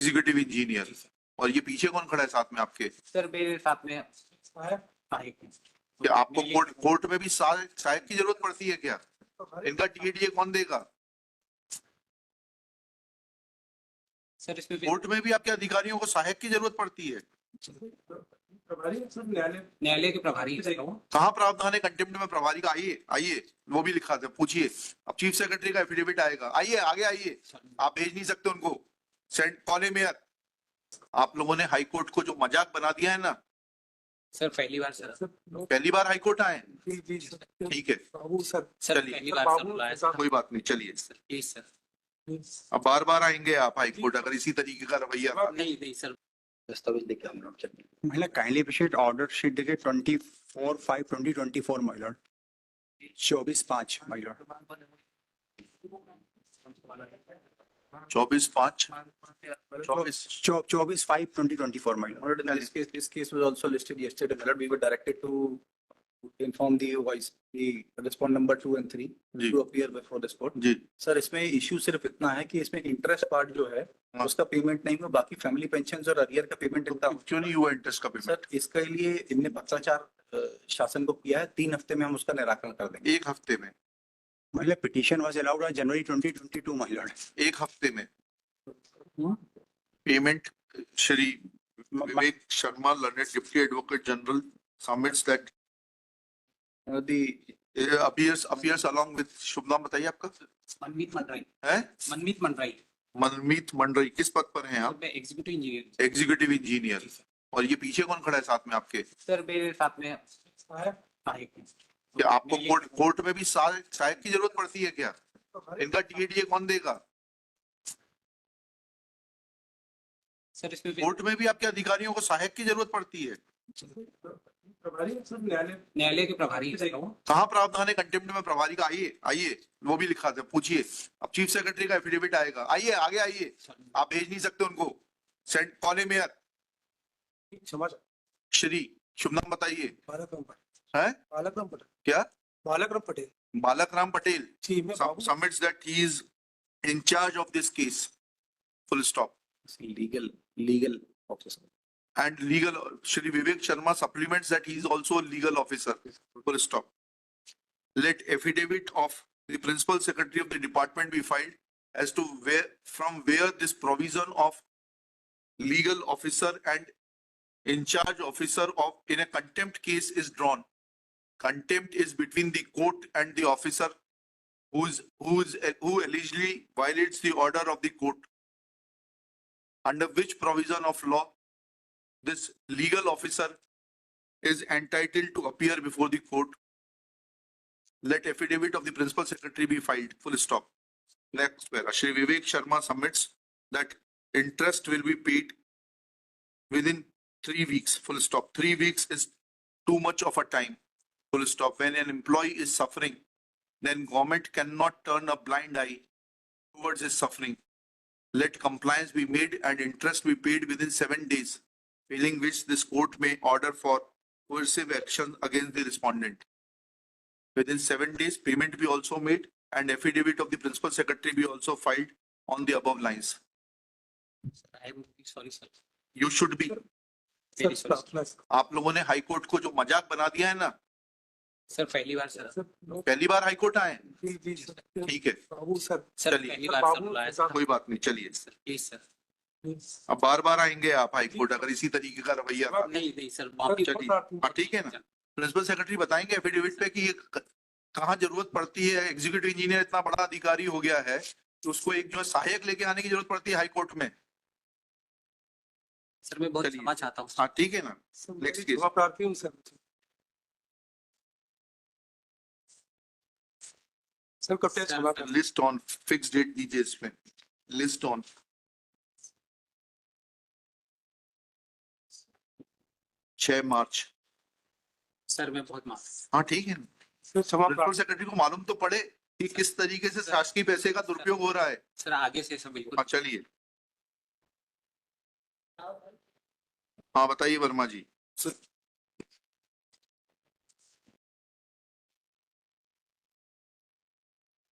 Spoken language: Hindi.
Executive engineer. और ये पीछे कौन खड़ा है साथ में आपके? सर मेरे साथ में क्या आपको कोर्ट में भी सहायक की जरूरत पड़ती है क्या? इनका टीएडीए कौन देगा? सर इसमें कोर्ट में भी आपके अधिकारियों को सहायक की जरूरत पड़ती है। न्यायालय के प्रभारी कहाँ प्रावधान है कंटेम्प्ट में प्रभारी का? आइए आइए, वो भी लिखा था, पूछिए। अब चीफ सेक्रेटरी का एफिडेविट आएगा। आइए आगे आइए, आप भेज नहीं सकते उनको। सेंट कॉले मेयर, आप लोगों ने हाईकोर्ट को जो मजाक बना दिया है ना। सर पहली बार सर पहली बार हाईकोर्ट आए? ठीक है, पहली बार सर कोई बात नहीं, चलिए। प्लीज सर अब बार बार आएंगे आप हाईकोर्ट अगर इसी तरीके का रवैया? नहीं सर दस्तावेज लेके हम लोग चलिए। महिला काइंडली अप्रिशिएट ऑर्डर शीट देखिए 24/5/2024 महिला 24/5 महिला 24/5/2024 महिला। This case was also listed yesterday. My lord, we were directed to inform the respond number 2 and 3 जी to appear before this court. जी सर इसमें इश्यू सिर्फ इतना है कि इसमें इंटरेस्ट पार्ट जो है हाँ। उसका पेमेंट नहीं हुआ, बाकी फैमिली पेंशन और अरियर का पेमेंट इतना। क्यों नहीं हुआ इंटरेस्ट का पेमेंट? सर इसके लिए इनने पत्राचार शासन को किया है, 3 हफ्ते में हम उसका निराकरण कर देंगे। 1 हफ्ते में? महिला petition was allowed on January 2022 महिला 1 हफ्ते में payment? Shri Vivek Sharma, learned deputy advocate general, submits that appears along with शुभ नाम बताइए आपका? मनमीत मंडराई है? मनमीत मंडराई किस पद पर हैं आप? Executive engineer. Executive engineer. और ये पीछे कौन खड़ा है साथ में आपके? सर मेरे साथ में क्या आपको कोर्ट में भी सहायक की जरूरत पड़ती है क्या? इनका टीएडीए कौन देगा? सर इसमें कोर्ट में भी आपके अधिकारियों को सहायक की जरूरत पड़ती है। न्यायालय के प्रभारी कहाँ प्रावधान है कंटेम्प्ट में प्रभारी का? आइए आइए, वो भी लिखा था, पूछिए। अब चीफ सेक्रेटरी का एफिडेविट आएगा। आइए आगे आइए, आप भेज नहीं सकते उनको। सेंट कॉले मेयर, श्री शुभ नाम बताइए। है? क्या? बालक Ram Patel submits that he is in charge of this case, full stop. legal officer. And legal, Shri Vivek Sharma supplements that he is also a legal officer, full stop. Let affidavit of the principal secretary of the department be filed as to from where this provision of legal officer and in charge officer of in a contempt case is drawn. Contempt is between the court and the officer who allegedly violates the order of the court, under which provision of law this legal officer is entitled to appear before the court. Let affidavit of the principal secretary be filed, full stop. Next para, Shri Vivek Sharma submits that interest will be paid within 3 weeks, full stop. 3 weeks is too much of a time, full stop. When an employee is suffering, then government cannot turn a blind eye towards his suffering. Let compliance be made and interest be paid within 7 days, failing which this court may order for coercive action against the respondent. Within 7 days, payment be also made and affidavit of the principal secretary be also filed on the above lines. I would be sorry sir. You should be. Very sorry. आप लोगों ने हाईकोर्ट को जो मजाक बना दिया है ना। सर पहली बार सर पहली बार हाईकोर्ट आए? ठीक है, चलिए, पहली बार सर कोई बात नहीं, चलिए। प्लीज सर अब बार बार आएंगे आप हाईकोर्ट अगर इसी तरीके का रवैया? नहीं सर चलिए, हाँ ठीक है ना। प्रिंसिपल सेक्रेटरी बताएंगे एफिडेविट पे कि ये कहाँ जरूरत पड़ती है। एग्जीक्यूटिव इंजीनियर इतना बड़ा अधिकारी हो गया है तो उसको एक जो है सहायक लेके आने की जरूरत पड़ती है हाईकोर्ट में। सर मैं बहुत क्षमा चाहता हूँ। हाँ ठीक है ना। Next case. सर कब तक लिस्ट ऑन फिक्स डेट दीजिए इसमें। List on 6 March. सर मैं बहुत माफ। हाँ ठीक है। प्रिंसिपल सेक्रेटरी को मालूम तो पड़े कि किस तरीके से शासकीय पैसे का दुरुपयोग हो रहा है। सर आगे से सब बिल्कुल। हाँ चलिए, हाँ बताइए वर्मा जी।